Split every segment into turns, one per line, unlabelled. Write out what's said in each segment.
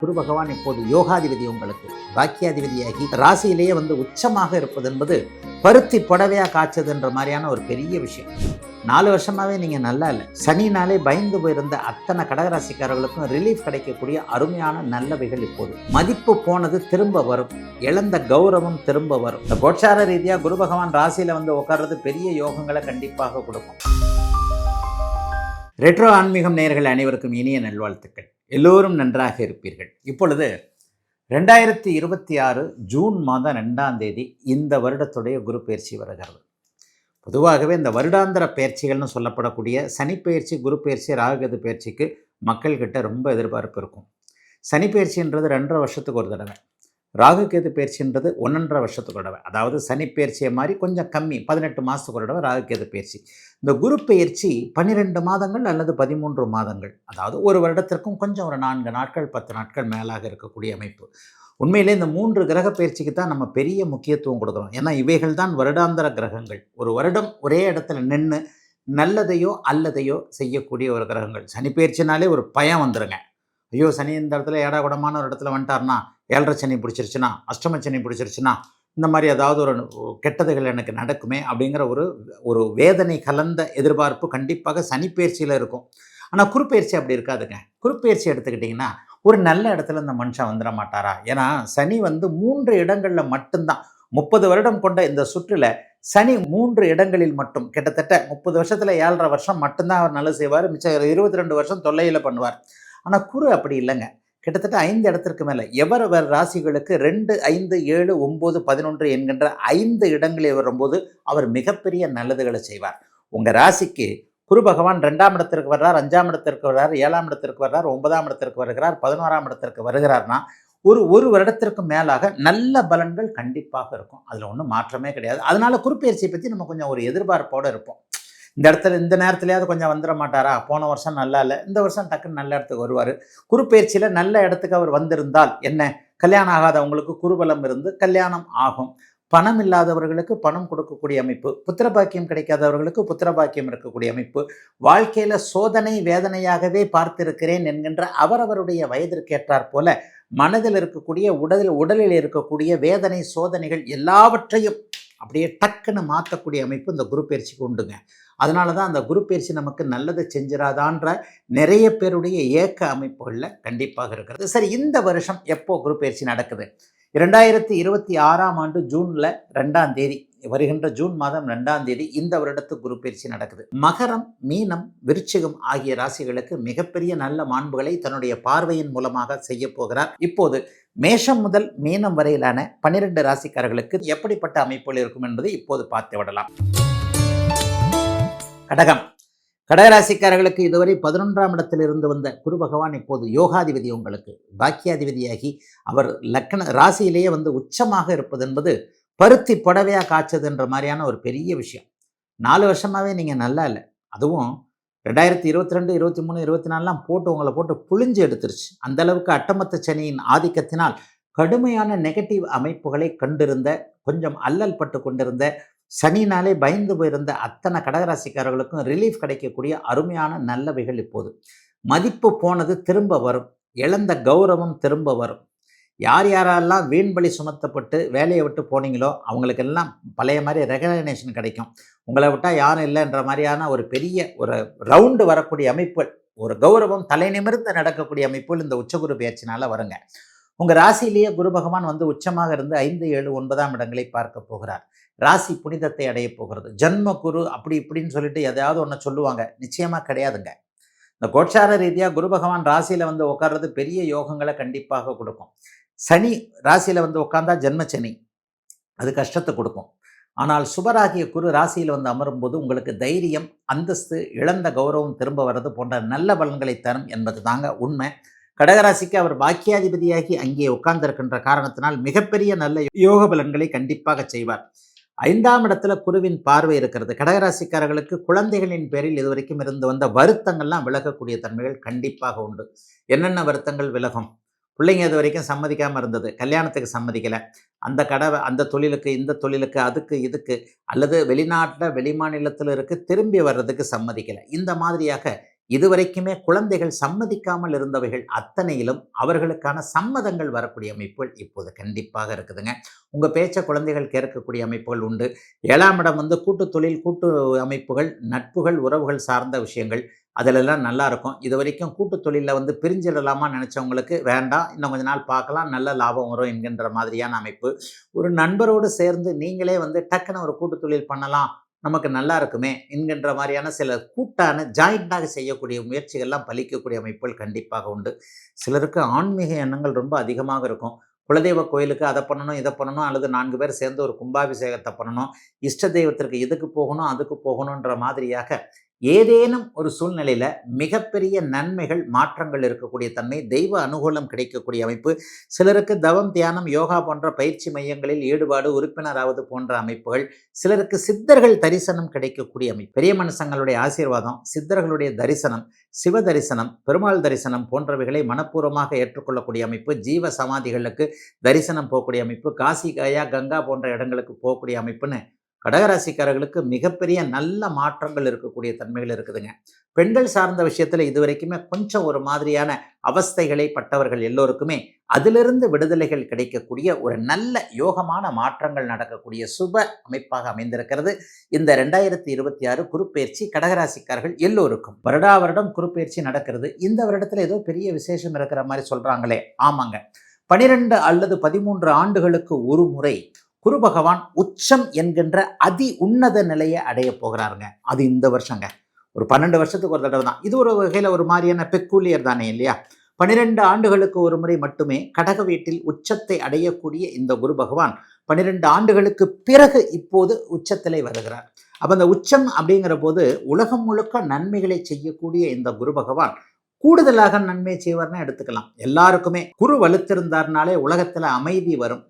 குரு பகவான் இப்போது யோகாதிபதி, உங்களுக்கு பாக்கியாதிபதியாகி ராசியிலேயே உச்சமாக இருப்பது என்பது பருத்தி புடவையா காய்ச்சதுன்ற மாதிரியான ஒரு பெரிய விஷயம். 4 வருஷமாவே நீங்க நல்லா இல்லை. சனினாலே பயந்து போயிருந்த அத்தனை கடகராசிக்காரர்களுக்கும் ரிலீஃப் கிடைக்கக்கூடிய அருமையான நல்லவைகள் இப்போது. மதிப்பு போனது திரும்ப வரும், இழந்த கௌரவம் திரும்ப வரும். இந்த கோச்சார ரீதியா குரு பகவான் ராசியில உட்கார்றது பெரிய யோகங்களை கண்டிப்பாக கொடுக்கும். ரெட்ரோ ஆன்மீகம் நேயர்கள் அனைவருக்கும் இனிய நல்வாழ்த்துக்கள். எல்லோரும் நன்றாக இருப்பீர்கள். இப்பொழுது 2026 ஜூன் மாதம் 2ஆம் தேதி இந்த வருடத்துடைய குரு பயிற்சி வருகிறது. பொதுவாகவே இந்த வருடாந்திர பயிற்சிகள்னு சொல்லப்படக்கூடிய சனி பயிற்சி, குரு பயிற்சி, ராகுகேது பயிற்சிக்கு மக்கள்கிட்ட ரொம்ப எதிர்பார்ப்பு இருக்கும். சனி பயிற்சின்றது 2.5 வருஷத்துக்கு ஒரு தடவை, ராகுகேது பயிற்சின்றது 1.5 வருஷத்துக்கு ஒரு தடவை. அதாவது சனி பயிற்சியை மாதிரி கொஞ்சம் கம்மி, 18 மாதத்துக்கு ஒரு தடவை ராகுகேது பயிற்சி. இந்த குரு பயிற்சி 12 மாதங்கள் அல்லது 13 மாதங்கள், அதாவது ஒரு வருடத்திற்கும் கொஞ்சம் ஒரு 4 நாட்கள் 10 நாட்கள் மேலாக இருக்கக்கூடிய அமைப்பு. உண்மையிலே இந்த 3 கிரக பயிற்சிக்கு தான் நம்ம பெரிய முக்கியத்துவம் கொடுக்குறோம். ஏன்னா இவைகள் தான் வருடாந்திர கிரகங்கள். ஒரு வருடம் ஒரே இடத்துல நின்று நல்லதையோ அல்லதையோ செய்யக்கூடிய ஒரு கிரகங்கள். சனி பயிற்சினாலே ஒரு பயம் வந்துருங்க. ஐயோ, சனி இந்த இடத்துல ஏடாகுடமான ஒரு இடத்துல வந்துட்டார்னா, 7.5 சனி பிடிச்சிருச்சுன்னா, அஷ்டம சனி பிடிச்சிருச்சுன்னா, இந்த மாதிரி ஏதாவது ஒரு கெட்டதுகள் எனக்கு நடக்குமே அப்படிங்கிற ஒரு வேதனை கலந்த எதிர்பார்ப்பு கண்டிப்பாக சனி பயிற்சியில் இருக்கும். ஆனால் குருப்பெயர்ச்சி அப்படி இருக்காதுங்க. குருப்பெயர்ச்சி எடுத்துக்கிட்டிங்கன்னா ஒரு நல்ல இடத்துல இந்த மனுஷன் வந்துட மாட்டாரா? ஏன்னா சனி 3 இடங்களில் மட்டும்தான் 30 வருடம் கொண்ட இந்த சுற்றில் சனி 3 இடங்களில் மட்டும் கிட்டத்தட்ட 30 வருஷத்தில் 7.5 வருஷம் மட்டும்தான் அவர் நல்லது செய்வார். மிச்சம் 22 வருஷம் தொல்லையில் பண்ணுவார். ஆனால் குரு அப்படி இல்லைங்க. கிட்டத்தட்ட 5 இடத்திற்கு மேலே எவர் ராசிகளுக்கு 2, 5, 7, 9, 11 என்கின்ற 5 இடங்களில் வரும்போது அவர் மிகப்பெரிய நல்லதுகளை செய்வார். உங்கள் ராசிக்கு குரு பகவான் 2ஆம் இடத்திற்கு வர்றார், 5ஆம் இடத்திற்கு வர்றார், 7ஆம் இடத்திற்கு வர்றார், 9ஆம் இடத்திற்கு வருகிறார், 11ஆம் இடத்திற்கு வருகிறார்னா ஒரு வருடத்திற்கு மேலாக நல்ல பலன்கள் கண்டிப்பாக இருக்கும். அதில் ஒன்றும் மாற்றமே கிடையாது. அதனால குருப்பெயர்ச்சியை பற்றி நம்ம கொஞ்சம் ஒரு எதிர்பார்ப்போடு இருப்போம். இந்த இடத்துல இந்த நேரத்துலையாவது கொஞ்சம் வந்துட மாட்டாரா? போன வருஷம் நல்லா இல்லை, இந்த வருஷம் டக்குன்னு நல்ல இடத்துக்கு வருவார். குருப்பெயர்ச்சியில் நல்ல இடத்துக்கு அவர் வந்திருந்தால் என்ன, கல்யாணம் ஆகாதவங்களுக்கு குருபலம் இருந்து கல்யாணம் ஆகும். பணம் இல்லாதவர்களுக்கு பணம் கொடுக்கக்கூடிய அமைப்பு, புத்திரபாக்கியம் கிடைக்காதவர்களுக்கு புத்திரபாக்கியம் இருக்கக்கூடிய அமைப்பு, வாழ்க்கையில் சோதனை வேதனையாகவே பார்த்திருக்கிறேன் என்கின்ற அவரவருடைய வயதிற்கேற்றாற் போல மனதில் இருக்கக்கூடிய உடலில் இருக்கக்கூடிய வேதனை சோதனைகள் எல்லாவற்றையும் அப்படியே டக்குன்னு மாற்றக்கூடிய அமைப்பு இந்த குரு பயிற்சிக்கு உண்டுங்க. அதனால தான் அந்த குரு பயிற்சி நமக்கு நல்லதை செஞ்சிடாதான்ற நிறைய பேருடைய ஏக்க அமைப்புகளில் கண்டிப்பாக இருக்கிறது. சரி, இந்த வருஷம் எப்போ குரு பயிற்சி நடக்குது? 2026ஆம் ஆண்டு ஜூனில் 2ஆம் தேதி, வருகின்ற ஜூன் மாதம் 2ஆம் தேதி இந்த வருடத்துக்கு குரு பயிற்சி நடக்குது. மகரம், மீனம், விருச்சிகம் ஆகிய ராசிகளுக்கு மிகப்பெரிய நல்ல மாண்புகளை தன்னுடைய பார்வையின் மூலமாக செய்ய போகிறார். இப்போது மேஷம் முதல் மீனம் வரையிலான 12 ராசிக்காரர்களுக்கு எப்படிப்பட்ட அமைப்புகள் இருக்கும் என்பதை இப்போது பார்த்து விடலாம். கடகராசிக்காரர்களுக்கு இதுவரை 11ஆம் இடத்தில் இருந்து வந்த குரு பகவான் இப்போது யோகாதிபதி, உங்களுக்கு பாக்கியாதிபதியாகி அவர் லக்ன ராசியிலேயே உச்சமாக இருப்பது என்பது பருத்தி புடவையா காய்ச்சதுன்ற மாதிரியான ஒரு பெரிய விஷயம். 4 வருஷமாவே நீங்க நல்லா இல்லை. அதுவும் 2022, 23, 24 உங்களை போட்டு புழிஞ்சு எடுத்துருச்சு. அந்த அளவுக்கு அட்டமத்த சனியின் ஆதிக்கத்தினால் கடுமையான நெகட்டிவ் அமைப்புகளை கண்டிருந்த, கொஞ்சம் அல்லல் பட்டு கொண்டிருந்த, சனினாலே பயந்து போயிருந்த அத்தனை கடகராசிக்காரர்களுக்கும் ரிலீஃப் கிடைக்கக்கூடிய அருமையான நல்லவைகள் இப்போது. மதிப்பு போனது திரும்ப வரும், இழந்த கௌரவம் திரும்ப வரும். யார் யாரெல்லாம் வீண்பலி சுமத்தப்பட்டு வேலையை விட்டு போனீங்களோ அவங்களுக்கெல்லாம் பழைய மாதிரி ரெகக்னேஷன் கிடைக்கும். உங்களை விட்டால் யாரும் இல்லைன்ற மாதிரியான ஒரு பெரிய ஒரு ரவுண்டு வரக்கூடிய அமைப்புகள், ஒரு கௌரவம் தலை நிமிர்ந்து நடக்கக்கூடிய அமைப்புகள் இந்த உச்சகுரு பயிற்சினால வருங்க. உங்கள் ராசியிலேயே குரு பகவான் உச்சமாக இருந்து 5, 7, 9ஆம் இடங்களை பார்க்க போகிறார். ராசி புனிதத்தை அடைய போகிறது. ஜன்ம குரு அப்படி இப்படின்னு சொல்லிட்டு எதையாவது ஒன்று சொல்லுவாங்க, நிச்சயமாக கிடையாதுங்க. இந்த கோச்சார ரீதியாக குரு பகவான் ராசியில் உட்கார்றது பெரிய யோகங்களை கண்டிப்பாக கொடுக்கும். சனி ராசியில் உட்கார்ந்தா ஜென்மச்சனி, அது கஷ்டத்தை கொடுக்கும். ஆனால் சுபராகிய குரு ராசியில் அமரும்போது உங்களுக்கு தைரியம், அந்தஸ்து, இழந்த கௌரவம் திரும்ப வர்றது போன்ற நல்ல பலன்களை தரும் என்பது தாங்க உண்மை. கடகராசிக்கு அவர் பாக்கியாதிபதியாகி அங்கே உட்கார்ந்திருக்கின்ற காரணத்தினால் மிகப்பெரிய நல்ல யோக பலன்களை கண்டிப்பாக செய்வார். 5ஆம் இடத்துல குருவின் பார்வை இருக்கிறது. கடகராசிக்காரர்களுக்கு குழந்தைகளின் பேரில் இதுவரைக்கும் இருந்து வந்த வருத்தங்கள்லாம் விலகக்கூடிய தன்மைகள் கண்டிப்பாக உண்டு. என்னென்ன வருத்தங்கள் விலகும்? பிள்ளைங்க இது வரைக்கும் சம்மதிக்காமல் இருந்தது, கல்யாணத்துக்கு சம்மதிக்கலை, அந்த தொழிலுக்கு இந்த தொழிலுக்கு அதுக்கு இதுக்கு, அல்லது வெளிநாட்டில் வெளிமாநிலத்தில் திரும்பி வர்றதுக்கு சம்மதிக்கலை. இந்த மாதிரியாக இதுவரைக்குமே குழந்தைகள் சம்மதிக்காமல் இருந்தவைகள் அத்தனையிலும் அவர்களுக்கான சம்மதங்கள் வரக்கூடிய அமைப்புகள் இப்போது கண்டிப்பாக இருக்குதுங்க. உங்கள் பேச்சை குழந்தைகள் கேட்கக்கூடிய அமைப்புகள் உண்டு. 7ஆம் இடம் வந்து கூட்டு தொழில், கூட்டு அமைப்புகள், நட்புகள், உறவுகள் சார்ந்த விஷயங்கள் அதிலெல்லாம் நல்லா இருக்கும். இது வரைக்கும் கூட்டு தொழிலில் வந்து பிரிஞ்சிடலாமா நினச்சவங்களுக்கு வேண்டாம், இன்னும் கொஞ்ச நாள் பார்க்கலாம், நல்ல லாபம் வரும் என்கின்ற மாதிரியான அமைப்பு. ஒரு நண்பரோடு சேர்ந்து நீங்களே வந்து டக்குன்னு ஒரு கூட்டு தொழில் பண்ணலாம், நமக்கு நல்லா இருக்குமே என்கின்ற மாதிரியான சில கூட்டான ஜாயிண்டாக செய்யக்கூடிய முயற்சிகள்லாம் பலிக்கக்கூடிய அமைப்புகள் கண்டிப்பாக உண்டு. சிலருக்கு ஆன்மீக எண்ணங்கள் ரொம்ப அதிகமாக இருக்கும். குலதெய்வ கோயிலுக்கு அதை பண்ணணும், இதை பண்ணணும், அல்லது 4 பேர் சேர்ந்து ஒரு கும்பாபிஷேகத்தை பண்ணணும், இஷ்ட தெய்வத்திற்கு இதுக்கு போகணும், அதுக்கு போகணுன்ற மாதிரியாக ஏதேனும் ஒரு சூழ்நிலையில் மிகப்பெரிய நன்மைகள், மாற்றங்கள் இருக்கக்கூடிய தன்மை, தெய்வ அனுகூலம் கிடைக்கக்கூடிய அமைப்பு. சிலருக்கு தவம், தியானம், யோகா போன்ற பயிற்சி மையங்களில் ஈடுபாடு, உறுப்பினராவது போன்ற அமைப்புகள். சிலருக்கு சித்தர்கள் தரிசனம் கிடைக்கக்கூடிய அமைப்பு. பெரிய மனுஷங்களுடைய ஆசீர்வாதம், சித்தர்களுடைய தரிசனம், சிவ தரிசனம், பெருமாள் தரிசனம் போன்றவைகளை மனப்பூர்வமாக ஏற்றுக்கொள்ளக்கூடிய அமைப்பு. ஜீவ சமாதிகளுக்கு தரிசனம் போகக்கூடிய அமைப்பு. காசி, கயா, கங்கா போன்ற இடங்களுக்கு போகக்கூடிய அமைப்புன்னு கடகராசிக்காரர்களுக்கு மிகப்பெரிய நல்ல மாற்றங்கள் இருக்கக்கூடிய தன்மைகள் இருக்குதுங்க. பெண்கள் சார்ந்த விஷயத்தில் இதுவரைக்குமே கொஞ்சம் ஒரு மாதிரியான அவஸ்தைகளை பட்டவர்கள் எல்லோருக்குமே அதிலிருந்து விடுதலைகள் கிடைக்கக்கூடிய ஒரு நல்ல யோகமான மாற்றங்கள் நடக்கக்கூடிய சுப அமைப்பாக அமைந்திருக்கிறது இந்த 2026 குருப்பெயர்ச்சி கடகராசிக்காரர்கள் எல்லோருக்கும். வருடா வருடம் குருப்பெயர்ச்சி நடக்கிறது. இந்த வருடத்தில் ஏதோ பெரிய விசேஷம் இருக்கிற மாதிரி சொல்றாங்களே, ஆமாங்க. 12 அல்லது 13 ஆண்டுகளுக்கு ஒரு முறை குரு பகவான் உச்சம் என்கின்ற அதி உன்னத நிலையை அடைய போகிறாருங்க. அது இந்த வருஷங்க. ஒரு 12 வருஷத்துக்கு ஒரு தடவை தான். இது ஒரு வகையில் ஒரு மாதிரியான பெக்கூலியர் தானே இல்லையா? 12 ஆண்டுகளுக்கு ஒரு முறை மட்டுமே கடக வீட்டில் உச்சத்தை அடையக்கூடிய இந்த குரு பகவான் 12 ஆண்டுகளுக்கு பிறகு இப்போது உச்சத்திலே வருகிறார். அப்போ அந்த உச்சம் அப்படிங்கிற போது உலகம் முழுக்க நன்மைகளை செய்யக்கூடிய இந்த குரு பகவான் கூடுதலாக நன்மை செய்வார்னு எடுத்துக்கலாம். எல்லாருக்குமே குரு வலுத்திருந்தார்னாலே உலகத்தில் அமைதி வரும்,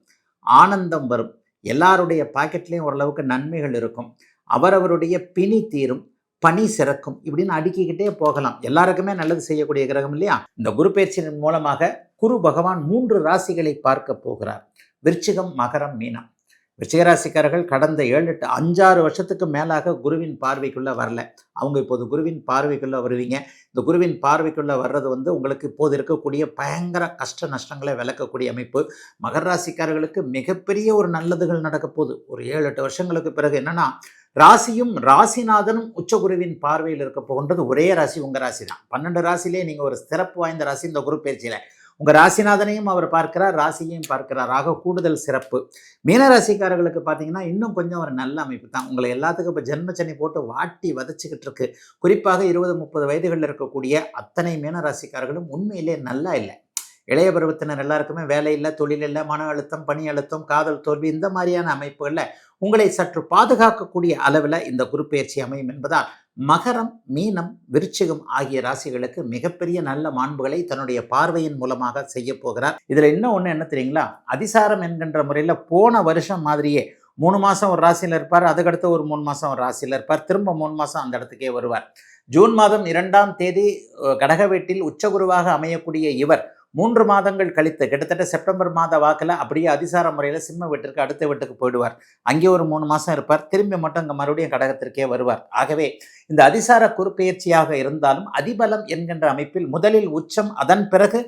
ஆனந்தம் வரும், எல்லாருடைய பாக்கெட்லேயும் ஓரளவுக்கு நன்மைகள் இருக்கும், அவரவருடைய பிணி தீரும், பணி சிறக்கும், இப்படின்னு அடுக்கிக்கிட்டே போகலாம். எல்லாருக்குமே நல்லது செய்யக்கூடிய கிரகம் இல்லையா? இந்த குரு பயிற்சியின் மூலமாக குரு பகவான் 3 ராசிகளை பார்க்க போகிறார். விருச்சிகம், மகரம், மீனம். விருச்சிகராசிக்காரர்கள் கடந்த 5-6 வருஷத்துக்கு மேலாக குருவின் பார்வைக்குள்ளே வரல. அவங்க இப்போது குருவின் பார்வைக்குள்ளே வருவீங்க. இந்த குருவின் பார்வைக்குள்ளே வர்றது வந்து உங்களுக்கு இப்போது இருக்கக்கூடிய பயங்கர கஷ்ட நஷ்டங்களை விளக்கக்கூடிய அமைப்பு. மகர ராசிக்காரர்களுக்கு மிகப்பெரிய ஒரு நல்லதுகள் நடக்க போகுது. ஒரு 7-8 வருஷங்களுக்கு பிறகு என்னன்னா, ராசியும் ராசிநாதனும் உச்சகுருவின் பார்வையில் இருக்க போகின்றது. ஒரே ராசி உங்கள் ராசி தான். 12 ராசிலே நீங்கள் ஒரு சிறப்பு வாய்ந்த ராசி இந்த குரு பயிற்சியில். உங்கள் ராசிநாதனையும் அவர் பார்க்கிறார், ராசியையும் பார்க்கிறார். ஆக கூடுதல் சிறப்பு. மீனராசிக்காரர்களுக்கு பார்த்தீங்கன்னா இன்னும் கொஞ்சம் ஒரு நல்ல அமைப்பு தான். உங்களை எல்லாத்துக்கும் இப்போ ஜென்மச்சனி போட்டு வாட்டி வதச்சிக்கிட்டு இருக்கு. குறிப்பாக 20-30 வயதுகளில் இருக்கக்கூடிய அத்தனை மீனராசிக்காரர்களும் உண்மையிலே நல்லா இல்லை. இளைய பருவத்தினர் எல்லாருக்குமே வேலை இல்லை, தொழில் இல்லை, மன அழுத்தம், பணி அழுத்தம், காதல் தோல்வி, இந்த மாதிரியான அமைப்புகளில் உங்களை சற்று பாதுகாக்கக்கூடிய அளவில் இந்த குரு பயிற்சி அமையும் என்பதால் மகரம், மீனம், விருச்சிகம் ஆகிய ராசிகளுக்கு மிகப்பெரிய நல்ல மாண்புகளை தன்னுடைய பார்வையின் மூலமாக செய்ய போகிறார். இதில் இன்னும் ஒன்று என்ன தெரியுங்களா? அதிசாரம் என்கின்ற முறையில் போன வருஷம் மாதிரியே 3 மாதம் ஒரு ராசியில் இருப்பார், அதுக்கடுத்து ஒரு 3 மாதம் ஒரு ராசியில் இருப்பார், திரும்ப 3 மாதம் அந்த இடத்துக்கே வருவார். ஜூன் மாதம் 2ஆம் தேதி கடக வீட்டில் உச்சகுருவாக அமையக்கூடிய இவர் 3 மாதங்கள் கழித்து கிட்டத்தட்ட செப்டம்பர் மாத வாக்கில் அப்படியே அதிசார முறையில் சிம்ம வீட்டிற்கு அடுத்த வீட்டுக்கு போயிடுவார். அங்கே ஒரு 3 மாதம் இருப்பார், திரும்பி மட்டும் இங்கே மறுபடியும் கடகத்திற்கே வருவார். ஆகவே இந்த அதிசார குறுப்பெயர்ச்சியாக இருந்தாலும் அதிபலம் என்கின்ற அமைப்பில் முதலில் உச்சம், அதன் பிறகு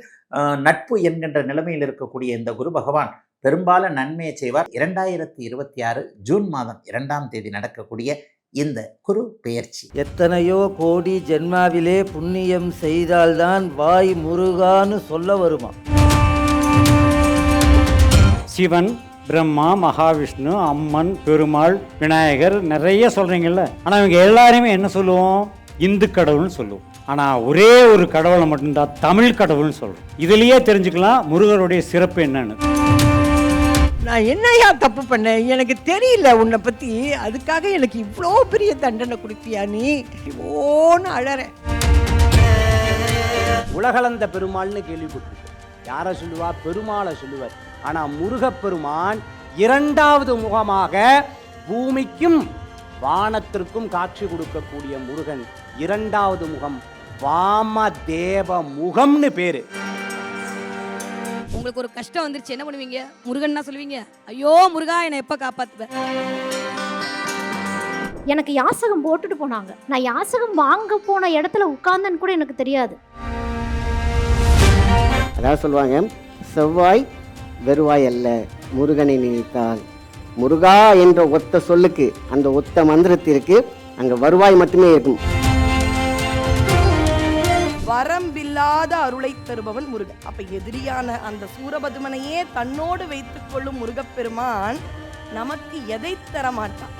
நட்பு என்கின்ற நிலைமையில் இருக்கக்கூடிய இந்த குரு பகவான் பெரும்பாலும் நன்மையை செய்வார். 2026 ஜூன் மாதம் 2ஆம் தேதி நடக்கக்கூடிய இந்த குரு பெயர்ச்சி.
எத்தனையோ கோடி ஜென்மாவிலே புண்ணியம் செய்தால்தான் வாய் முருகான்னு சொல்ல வருமா?
சிவன், பிரம்மா, மகாவிஷ்ணு, அம்மன், பெருமாள், விநாயகர் நிறைய சொல்கிறீங்கல்ல. ஆனால் இவங்க எல்லாருமே என்ன சொல்லுவோம்? இந்து கடவுள்னு சொல்லுவோம். ஆனால் ஒரே ஒரு கடவுளை மட்டும்தான் தமிழ் கடவுள்னு சொல்லுவோம். இதுலேயே தெரிஞ்சுக்கலாம் முருகருடைய சிறப்பு என்னன்னு.
நான் என்னையா தப்பு பண்ணேன்? எனக்கு தெரியல உன்னை பற்றி, அதுக்காக எனக்கு இவ்வளோ பெரிய தண்டனை கொடுப்பியா நீ? ஓன்னு அழறேன்.
உலகளந்த பெருமாள்னு கேள்விப்பட்டிருக்கோம். யாரை சொல்லுவா? பெருமாளை சொல்லுவார். ஆனால் முருகப்பெருமான் 2வது முகமாக பூமிக்கும் வானத்திற்கும் காட்சி கொடுக்கக்கூடிய முருகன் 2வது முகம் வாமதேவ முகம்னு பேரு.
உங்களுக்கு ஒரு கஷ்டம் வந்துருச்சு, என்ன பண்ணுவீங்க? முருகன்னா சொல்லுவீங்க, ஐயோ முருகா என்னை எப்ப காப்பாத்துவ? எனக்கு யாசகம் போட்டுட்டு போனாங்க. நான் யாசகம் வாங்க போன இடத்துல உட்கார்ந்தேன்னு கூட எனக்கு தெரியாது.
அதாவது சொல்லுவாங்க, செவ்வாய் வெறுவாய் அல்ல, முருகனை நினைத்தால். முருகா என்ற ஒத்த சொல்லுக்கு, அந்த ஒத்த மந்திரத்திற்கு அங்கே வருவாய் மட்டுமே இருக்கும்.
வரம்பில்லாத அருளை தருபவன் முருகன். அப்ப எதிரியான அந்த சூரபதுமனையே தன்னோடு வைத்துக் கொள்ளும் முருகப்பெருமான் நமக்கு எதை தர மாட்டான்?